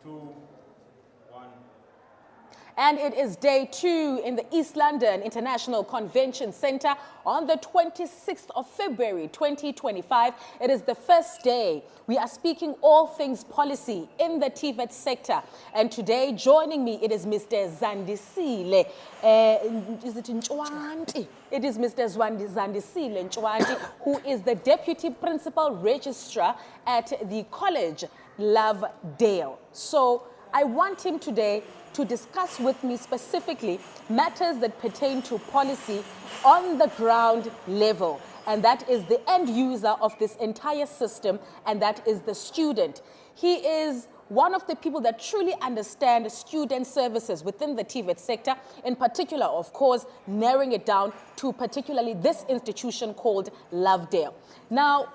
2, 1. And it is day 2 in the East London International Convention Centre on the 26th of February 2025. It is the first day. We are speaking all things policy in the TVET sector. And today, joining me, it is Mr. Zandisile. Is it Nchwanti? It is Mr. Zandisile Nchwanti, who is the Deputy Principal Registrar at the college, Lovedale. So I want him today to discuss with me specifically matters that pertain to policy on the ground level. And that is the end user of this entire system, and that is the student. He is one of the people that truly understand student services within the TVET sector, in particular, of course, narrowing it down to particularly this institution called Lovedale. Now,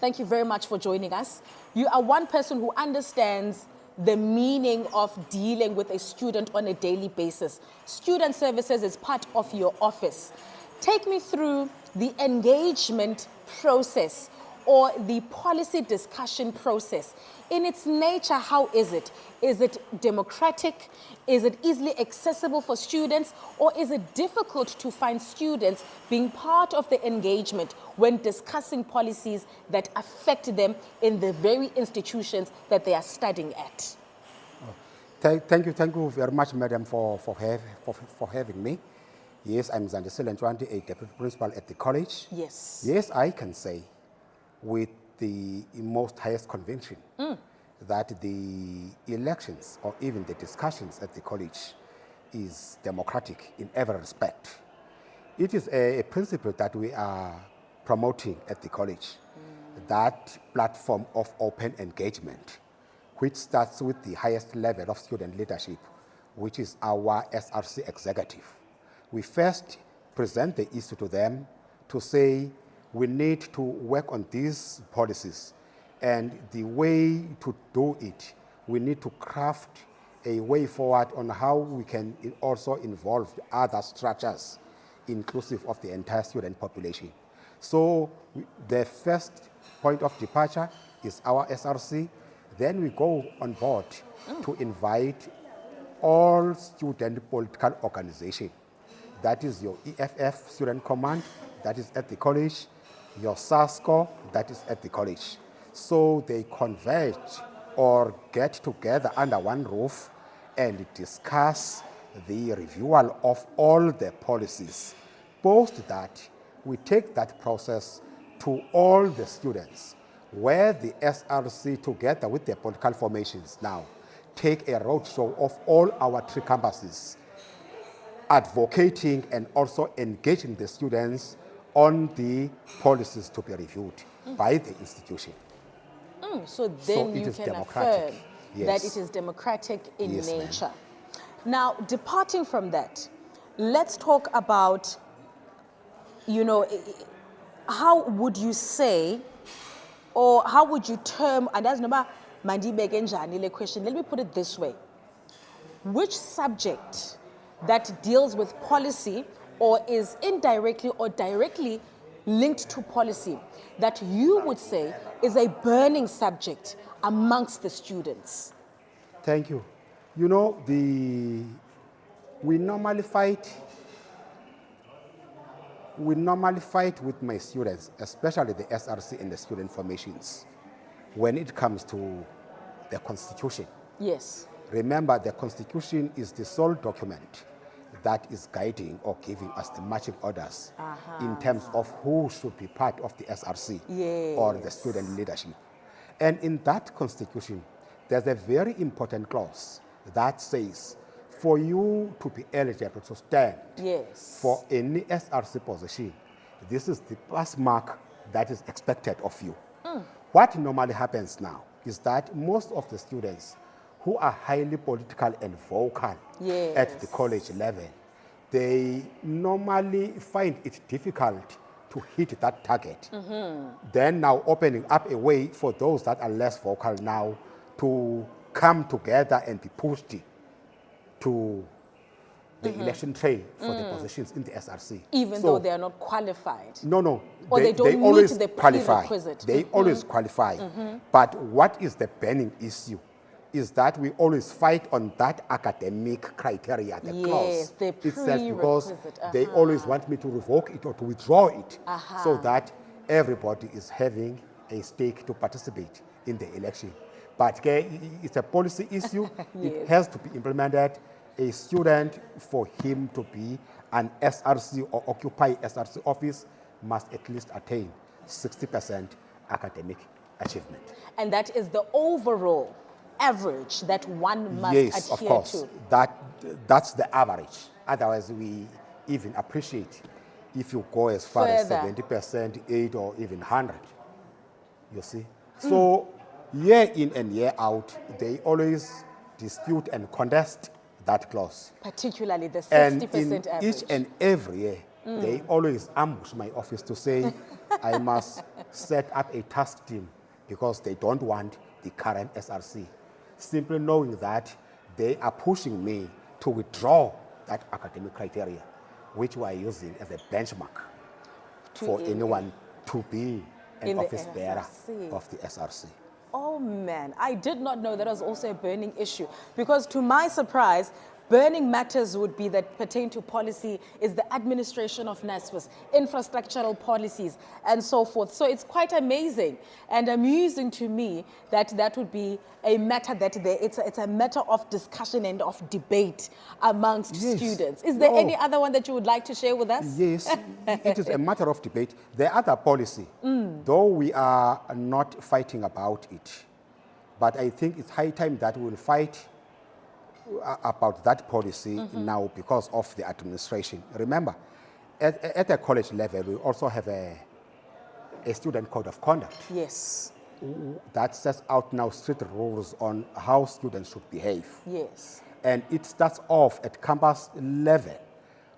thank you very much for joining us. You are one person who understands the meaning of dealing with a student on a daily basis. Student services is part of your office. Take me through the engagement process or the policy discussion process. In its nature, how is it? Is it democratic? Is it easily accessible for students? Or is it difficult to find students being part of the engagement when discussing policies that affect them in the very institutions that they are studying at? Thank you very much, madam, for having me. Yes, I'm Zandisile Nchwanti, a deputy principal at the college. Yes. Yes, I can say with the most highest conviction that the elections or even the discussions at the college is democratic in every respect. It is a principle that we are promoting at the college, that platform of open engagement, which starts with the highest level of student leadership, which is our SRC executive. We first present the issue to them to say we need to work on these policies, and the way to do it, we need to craft a way forward on how we can also involve other structures inclusive of the entire student population. So the first point of departure is our SRC. Then we go on board to invite all student political organizations. That is your EFF, Student Command, that is at the college, your SASCO, that is at the college. So they converge or get together under one roof and discuss the reviewal of all the policies. Post that, we take that process to all the students, where the SRC, together with the political formations now, take a roadshow of all our 3 campuses, advocating and also engaging the students on the policies to be reviewed by the institution. So then you can affirm that it is democratic in nature. Now, departing from that, let's talk about, how would you say, or how would you term, and that's number question, let me put it this way. Which subject that deals with policy or is indirectly or directly linked to policy that you would say is a burning subject amongst the students? Thank you. You know, we normally fight with my students, especially the SRC and the student formations, when it comes to the Constitution. Yes. Remember, the Constitution is the sole document that is guiding or giving us the marching orders in terms of who should be part of the SRC or the student leadership. And in that Constitution, there's a very important clause that says, for you to be eligible to stand for any SRC position, this is the pass mark that is expected of you. What normally happens now is that most of the students who are highly political and vocal at the college level, they normally find it difficult to hit that target. Then now opening up a way for those that are less vocal now to come together and be pushed to the election trail for the positions in the SRC. Even though they are not qualified. No. Or they don't meet always the qualify. prerequisite. They always qualify. But what is the burning issue is that we always fight on that academic criteria, the clause the itself, because prerequisite. they always want me to revoke it or to withdraw it so that everybody is having a stake to participate in the election. But it's a policy issue. It has to be implemented. A student, for him to be an SRC or occupy SRC office, must at least attain 60% academic achievement. And that is the overall average that one must Yes, of adhere course. to. That's the average. Otherwise, we even appreciate if you go as far as 70%, 8 or even 100. You see? So year in and year out, they always dispute and contest that clause. Particularly the 60% And in average. each and every year, they always ambush my office to say I must set up a task team because they don't want the current SRC. Simply knowing that they are pushing me to withdraw that academic criteria, which we are using as a benchmark for anyone to be an office bearer of the SRC. Oh man, I did not know that was also a burning issue, because to my surprise, burning matters would be that pertain to policy is the administration of NSFAS, infrastructural policies, and so forth. So it's quite amazing and amusing to me that that would be a matter that it's a matter of discussion and of debate amongst students. Is there any other one that you would like to share with us? Yes, it is a matter of debate. The other policy, though we are not fighting about it, but I think it's high time that we will fight about that policy now because of the administration. Remember, at a college level, we also have a student code of conduct. Yes. That sets out now strict rules on how students should behave. Yes. And it starts off at campus level,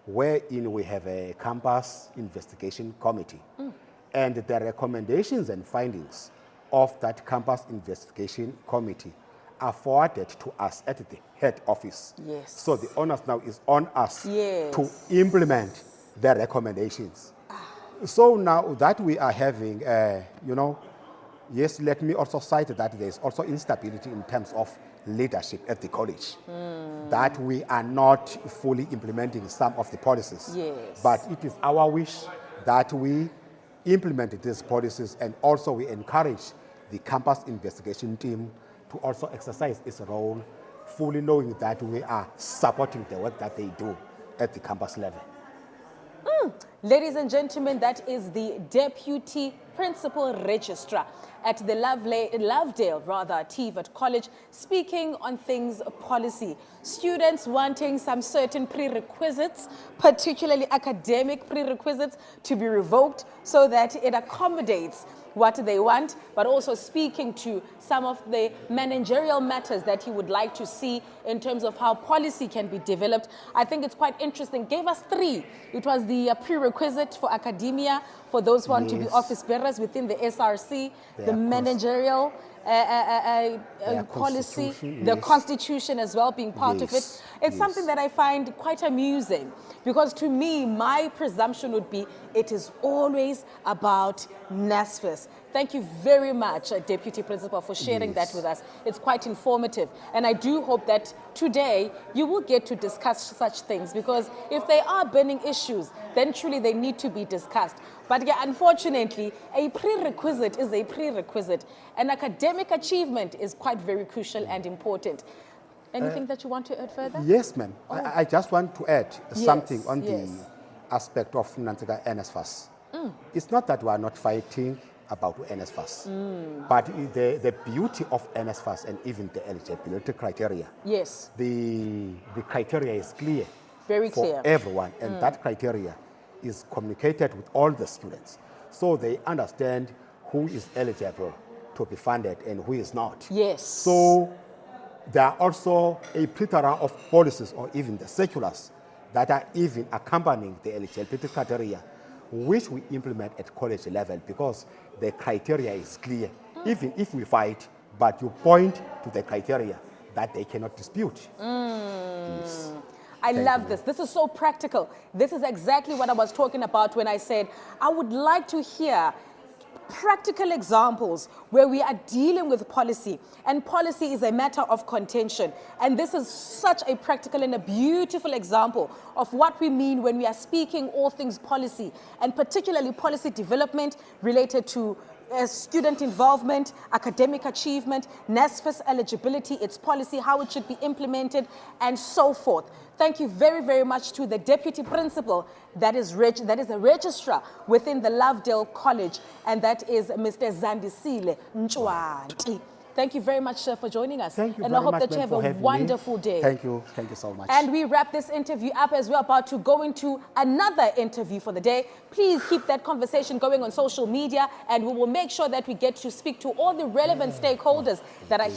wherein we have a campus investigation committee. And the recommendations and findings of that campus investigation committee are forwarded to us at the head office. Yes. So the onus now is on us Yes. to implement the recommendations. So now that we are having, yes, let me also cite that there's also instability in terms of leadership at the college, that we are not fully implementing some of the policies. Yes. But it is our wish that we implement these policies, and also we encourage the campus investigation team to also exercise its role, fully knowing that we are supporting the work that they do at the campus level. Ladies and gentlemen, that is the Deputy Principal Registrar at the Lovedale TVET College, speaking on things policy. Students wanting some certain prerequisites, particularly academic prerequisites, to be revoked so that it accommodates what they want, but also speaking to some of the managerial matters that he would like to see in terms of how policy can be developed. I think it's quite interesting. Gave us 3. It was the prerequisite for academia, for those who want to be office bearers within the SRC, the managerial policy, the constitution as well being part of it. It's something that I find quite amusing, because to me, my presumption would be it is always about NSFAS. Thank you very much, Deputy Principal, for sharing that with us. It's quite informative. And I do hope that today you will get to discuss such things, because if they are burning issues, then truly they need to be discussed. But yeah, unfortunately, a prerequisite is a prerequisite. And academic achievement is quite very crucial and important. Anything that you want to add further? Yes, ma'am. I just want to add something on the aspect of NSFAS. It's not that we are not fighting about NSFAS, but the beauty of NSFAS and even the eligibility criteria. Yes. The criteria is clear. Very clear. For everyone, and that criteria is communicated with all the students, so they understand who is eligible to be funded and who is not. Yes. So there are also a plethora of policies or even the circulars that are even accompanying the eligibility criteria, which we implement at college level, because the criteria is clear. Even if we fight, but you point to the criteria that they cannot dispute. Yes. I Thank love you. this. This is so practical. This is exactly what I was talking about when I said I would like to hear practical examples where we are dealing with policy, and policy is a matter of contention. And this is such a practical and a beautiful example of what we mean when we are speaking all things policy, and particularly policy development related to student involvement, academic achievement, NSFAS eligibility, its policy, how it should be implemented, and so forth. Thank you very, very much to the Deputy Principal that is a registrar within the Lovedale College, and that is Mr. Zandisile Nchwanti. Thank you very much, sir, for joining us. Thank you and very I hope much, that you ma'am, have for a having me. wonderful day. Thank you so much. And we wrap this interview up as we're about to go into another interview for the day. Please keep that conversation going on social media, and we will make sure that we get to speak to all the relevant stakeholders that are here.